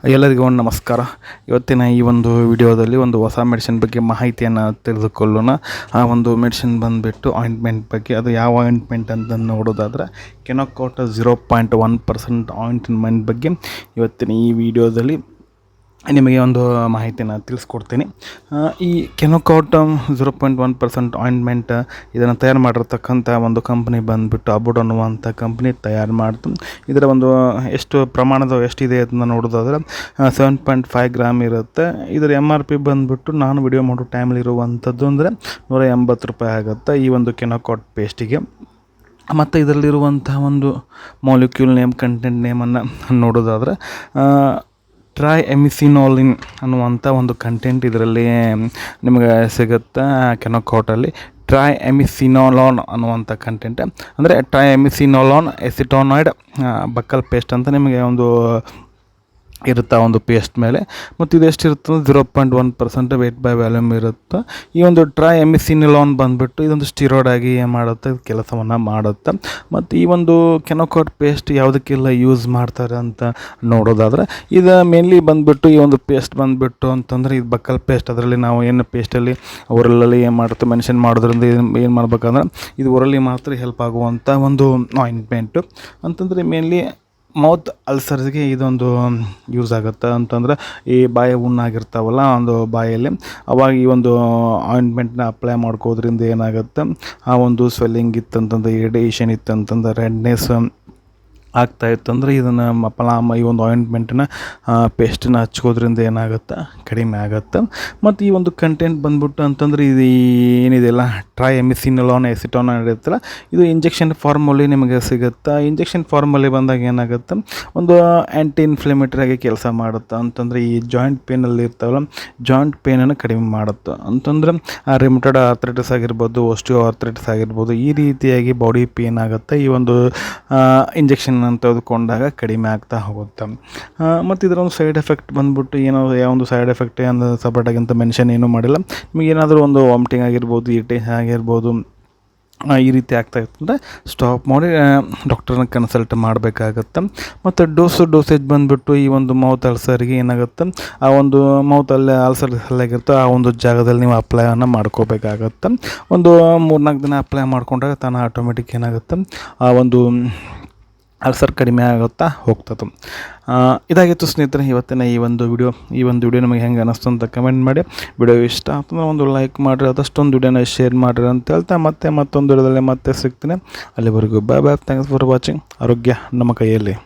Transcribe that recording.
ಎಲ್ಲರಿಗೂ ಒಂದು ನಮಸ್ಕಾರ. ಇವತ್ತಿನ ಈ ಒಂದು ವಿಡಿಯೋದಲ್ಲಿ ಒಂದು ಹೊಸ ಮೆಡಿಸಿನ್ ಬಗ್ಗೆ ಮಾಹಿತಿಯನ್ನು ತಿಳಿದುಕೊಳ್ಳೋಣ. ಆ ಒಂದು ಮೆಡಿಸಿನ್ ಬಂದುಬಿಟ್ಟು ಆಯಿಂಟ್ಮೆಂಟ್ ಬಗ್ಗೆ. ಅದು ಯಾವ ಆಯಿಂಟ್ಮೆಂಟ್ ಅಂತ ನೋಡೋದಾದರೆ ಕೆನೋಕೋಟ್ 0.1% ಆಯಿಂಟ್ಮೆಂಟ್ ಬಗ್ಗೆ ಇವತ್ತಿನ ಈ ವಿಡಿಯೋದಲ್ಲಿ ನಿಮಗೆ ಒಂದು ಮಾಹಿತಿಯನ್ನು ತಿಳಿಸ್ಕೊಡ್ತೀನಿ. ಈ ಕೆನೋಕೋಟ್ 0.1% ಆಯಿಂಟ್ಮೆಂಟ್ ಇದನ್ನು ತಯಾರು ಮಾಡಿರ್ತಕ್ಕಂಥ ಒಂದು ಕಂಪ್ನಿ ಬಂದುಬಿಟ್ಟು ಅಬುಡ್ ಅನ್ನುವಂಥ ಕಂಪ್ನಿ ತಯಾರು ಮಾಡ್ತು. ಇದರ ಒಂದು ಎಷ್ಟಿದೆ ಅಂತ ನೋಡೋದಾದರೆ 7.5 ಗ್ರಾಮ್ ಇರುತ್ತೆ. ಇದರ MRP ಬಂದುಬಿಟ್ಟು ನಾನು ವಿಡಿಯೋ ಮಾಡೋ ಟೈಮಲ್ಲಿ ಇರುವಂಥದ್ದು ಅಂದರೆ $180 ಆಗುತ್ತೆ ಈ ಒಂದು ಕೆನೋಕೋಟ್ ಪೇಸ್ಟಿಗೆ. ಮತ್ತು ಇದರಲ್ಲಿರುವಂಥ ಒಂದು ಮಾಲಿಕ್ಯೂಲ್ ನೇಮ್, ಕಂಟೆಂಟ್ ನೇಮನ್ನು ನೋಡೋದಾದರೆ ಟ್ರೈಎಮಿಸಿನೋಲಿನ್ ಅನ್ನುವಂಥ ಒಂದು ಕಂಟೆಂಟ್ ಇದರಲ್ಲಿ ನಿಮಗೆ ಸಿಗುತ್ತೆ. ಕೆನೋಕೋಟಲ್ಲಿ ಟ್ರೈಎಮಿಸಿನೋಲಾನ್ ಅನ್ನುವಂಥ ಕಂಟೆಂಟ್, ಅಂದರೆ ಟ್ರೈಎಮಿಸಿನೋಲಾನ್ ಎಸಿಟೋನಾಯ್ಡ್ ಬಕ್ಕಲ್ ಪೇಸ್ಟ್ ಅಂತ ನಿಮಗೆ ಒಂದು ಇರುತ್ತೆ ಒಂದು ಪೇಸ್ಟ್ ಮೇಲೆ. ಮತ್ತು ಇದು ಎಷ್ಟಿರುತ್ತೆ ಅಂದರೆ 0.1% ವೇಟ್ ಬೈ ವ್ಯಾಲ್ಯೂಮ್ ಇರುತ್ತೆ. ಈ ಒಂದು ಟ್ರೈಎಮಿಸಿನೋಲಾನ್ ಬಂದುಬಿಟ್ಟು ಇದೊಂದು ಸ್ಟಿರಾಯ್ಡ್ ಆಗಿ ಏನು ಮಾಡುತ್ತೆ, ಕೆಲಸವನ್ನು ಮಾಡುತ್ತೆ. ಮತ್ತು ಈ ಒಂದು ಕೆನೋಕೋಟ್ ಪೇಸ್ಟ್ ಯಾವುದಕ್ಕೆಲ್ಲ ಯೂಸ್ ಮಾಡ್ತಾರೆ ಅಂತ ನೋಡೋದಾದರೆ ಇದು ಮೇನ್ಲಿ ಬಂದುಬಿಟ್ಟು ಈ ಒಂದು ಪೇಸ್ಟ್ ಬಂದುಬಿಟ್ಟು ಅಂತಂದರೆ ಇದು ಬಕ್ಕಲ್ ಪೇಸ್ಟ್. ಅದರಲ್ಲಿ ನಾವು ಏನು ಪೇಸ್ಟಲ್ಲಿ ಒರಲಲ್ಲಿ ಏನು ಮಾಡುತ್ತೆ ಮೆನ್ಷನ್ ಮಾಡೋದ್ರಿಂದ ಏನು ಮಾಡ್ಬೇಕಂದ್ರೆ ಇದು ಒರಲಿ ಮಾತ್ರ ಹೆಲ್ಪ್ ಆಗುವಂಥ ಒಂದು ಆಯಿಂಟ್ಮೆಂಟು ಅಂತಂದರೆ ಮೇನ್ಲಿ ಮೌತ್ ಅಲ್ಸರ್ಸ್ಗೆ ಇದೊಂದು ಯೂಸ್ ಆಗುತ್ತೆ. ಅಂತಂದರೆ ಈ ಬಾಯಿ ಹುಣ್ಣಾಗಿರ್ತಾವಲ್ಲ ಒಂದು ಬಾಯಲ್ಲಿ, ಅವಾಗ ಈ ಒಂದು ಆಯಿಂಟ್ಮೆಂಟ್ನ ಅಪ್ಲೈ ಮಾಡ್ಕೋದ್ರಿಂದ ಏನಾಗುತ್ತೆ, ಆ ಒಂದು ಸ್ವೆಲ್ಲಿಂಗ್ ಇತ್ತಂತಂದ್ರೆ, ಇರಿಟೇಷನ್ ಇತ್ತಂತಂದ್ರೆ, ರೆಡ್ನೆಸ್ ಆಗ್ತಾಯಿತ್ತಂದರೆ ಇದನ್ನು ಈ ಒಂದು ಆಯಿಂಟ್ಮೆಂಟನ್ನ ಪೇಸ್ಟನ್ನ ಹಚ್ಕೋದ್ರಿಂದ ಏನಾಗುತ್ತೆ, ಕಡಿಮೆ ಆಗುತ್ತೆ. ಮತ್ತು ಈ ಒಂದು ಕಂಟೆಂಟ್ ಬಂದ್ಬಿಟ್ಟು ಅಂತಂದರೆ ಇದು ಏನಿದೆಯಲ್ಲ ಟ್ರೈಎಮಿಸಿನೋಲಾನ್ ಎಸಿಟೋನಾಯ್ಡ್ ಇರುತ್ತಲ್ಲ, ಇದು ಇಂಜೆಕ್ಷನ್ ಫಾರ್ಮಲ್ಲಿ ನಿಮಗೆ ಸಿಗುತ್ತೆ. ಇಂಜೆಕ್ಷನ್ ಫಾರ್ಮಲ್ಲಿ ಬಂದಾಗ ಏನಾಗುತ್ತೆ, ಒಂದು ಆ್ಯಂಟಿ ಇನ್ಫ್ಲಮೇಟರಿ ಆಗಿ ಕೆಲಸ ಮಾಡುತ್ತೆ. ಅಂತಂದರೆ ಈ ಜಾಯಿಂಟ್ ಪೇನಲ್ಲಿ ಇರ್ತಾವಲ್ಲ, ಜಾಯಿಂಟ್ ಪೇನನ್ನು ಕಡಿಮೆ ಮಾಡುತ್ತೆ. ಅಂತಂದರೆ ರಿಮಟೆಡ್ ಆರ್ಥ್ರೈಟಿಸ್ ಆಗಿರ್ಬೋದು, ಓಸ್ಟಿಯೋ ಆರ್ಥ್ರೈಟಿಸ್ ಆಗಿರ್ಬೋದು, ಈ ರೀತಿಯಾಗಿ ಬಾಡಿ ಪೇನ್ ಆಗುತ್ತೆ ಈ ಒಂದು ಇಂಜೆಕ್ಷನ್ ತೆಗೆದುಕೊಂಡಾಗ ಕಡಿಮೆ ಆಗ್ತಾ ಹೋಗುತ್ತೆ. ಮತ್ತು ಇದರ ಒಂದು ಸೈಡ್ ಎಫೆಕ್ಟ್ ಬಂದುಬಿಟ್ಟು ಯಾವೊಂದು ಸೈಡ್ ಎಫೆಕ್ಟ್ ಅಂದರೆ ಸಪ್ರೇಟಾಗಿ ಅಂತ ಮೆನ್ಷನ್ ಏನೂ ಮಾಡಿಲ್ಲ. ನಿಮಗೇನಾದರೂ ಒಂದು ವಾಮಿಟಿಂಗ್ ಆಗಿರ್ಬೋದು, ಇರಿಟೇಷನ್ ಆಗಿರ್ಬೋದು, ಈ ರೀತಿ ಆಗ್ತಾ ಇರ್ತಂದರೆ ಸ್ಟಾಪ್ ಮಾಡಿ ಡಾಕ್ಟರ್ನ ಕನ್ಸಲ್ಟ್ ಮಾಡಬೇಕಾಗತ್ತೆ. ಮತ್ತು ಡೋಸೇಜ್ ಬಂದುಬಿಟ್ಟು ಈ ಒಂದು ಮೌತ್ ಅಲ್ಸರ್ಗೆ ಏನಾಗುತ್ತೆ, ಆ ಒಂದು ಮೌತಲ್ಲಿ ಅಲ್ಸರ್ ಆಗಿರುತ್ತೆ ಆ ಒಂದು ಜಾಗದಲ್ಲಿ ನೀವು ಅಪ್ಲೈಯನ್ನು ಮಾಡ್ಕೋಬೇಕಾಗತ್ತೆ. ಒಂದು 3-4 ದಿನ ಅಪ್ಲೈ ಮಾಡ್ಕೊಂಡಾಗ ತಾನು ಆಟೋಮೆಟಿಕ್ ಏನಾಗುತ್ತೆ, ಆ ಒಂದು ಅಲ್ಸರ್ ಕಡಿಮೆ ಆಗುತ್ತಾ ಹೋಗ್ತದೆ. ಇದಾಗಿತ್ತು ಸ್ನೇಹಿತರೆ ಇವತ್ತಿನ ಈ ಒಂದು ವಿಡಿಯೋ ನಮಗೆ ಹೆಂಗೆ ಅನ್ನಿಸ್ತು ಅಂತ ಕಮೆಂಟ್ ಮಾಡಿ. ವಿಡಿಯೋ ಇಷ್ಟ ಆಗ್ತಂದ್ರೆ ಒಂದು ಲೈಕ್ ಮಾಡಿರಿ, ಅದಷ್ಟೊಂದು ವಿಡಿಯೋನ ಶೇರ್ ಮಾಡಿರಿ ಅಂತ ಹೇಳ್ತಾ ಮತ್ತೊಂದು ವಿಡಿಯೋದಲ್ಲಿ ಮತ್ತೆ ಸಿಗ್ತೀನಿ. ಅಲ್ಲಿವರೆಗೂ ಬಾಯ್. Thanks for watching. ಆರೋಗ್ಯ ನಮ್ಮ ಕೈಯಲ್ಲಿ.